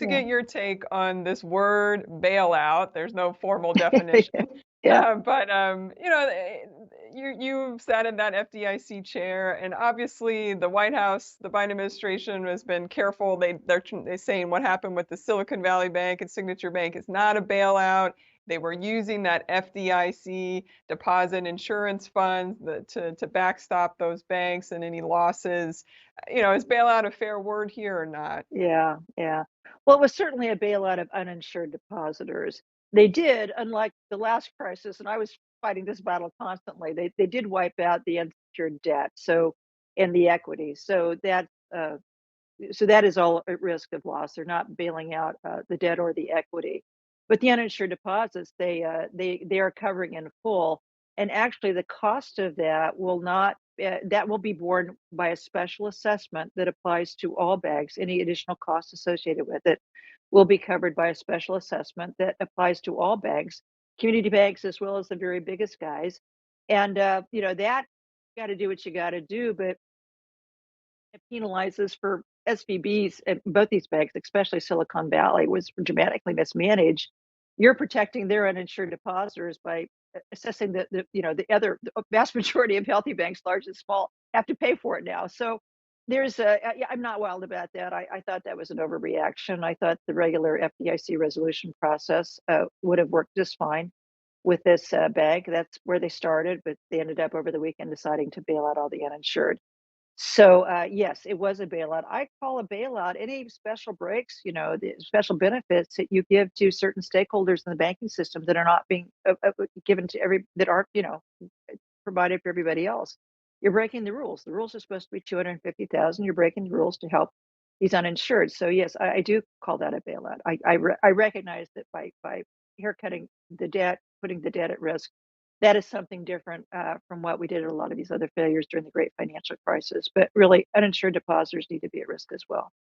to Yeah. get your take on this word bailout. There's no formal definition, Yeah. but you've sat in that FDIC chair, and obviously the White House, the Biden administration has been careful. They're saying what happened with the Silicon Valley Bank and Signature Bank is not a bailout. They were using that FDIC deposit insurance funds to backstop those banks and any losses. Is bailout a fair word here or not? Yeah, yeah. Well, it was certainly a bailout of uninsured depositors. They did, unlike the last crisis, and I was fighting this battle constantly, they did wipe out the unsecured debt, so and the equity. So that is all at risk of loss. They're not bailing out the debt or the equity. But the uninsured deposits, they are covering in full. And actually, the cost of that will not that will be borne by a special assessment that applies to all banks. Any additional costs associated with it will be covered by a special assessment that applies to all banks, community banks as well as the very biggest guys. And that got to do what you got to do, but it penalizes for SVBs at both these banks, especially Silicon Valley, was dramatically mismanaged. You're protecting their uninsured depositors by assessing the vast majority of healthy banks, large and small, have to pay for it now. So yeah, I'm not wild about that. I thought that was an overreaction. I thought the regular FDIC resolution process would have worked just fine with this bank. That's where they started, but they ended up over the weekend deciding to bail out all the uninsured. So, yes, it was a bailout. I call a bailout any special breaks, the special benefits that you give to certain stakeholders in the banking system that are not being given to that aren't, provided for everybody else. You're breaking the rules. The rules are supposed to be 250,000. You're breaking the rules to help these uninsured. So, yes, I do call that a bailout. I recognize that by haircutting the debt, putting the debt at risk, that is something different from what we did at a lot of these other failures during the great financial crisis. But really, uninsured depositors need to be at risk as well.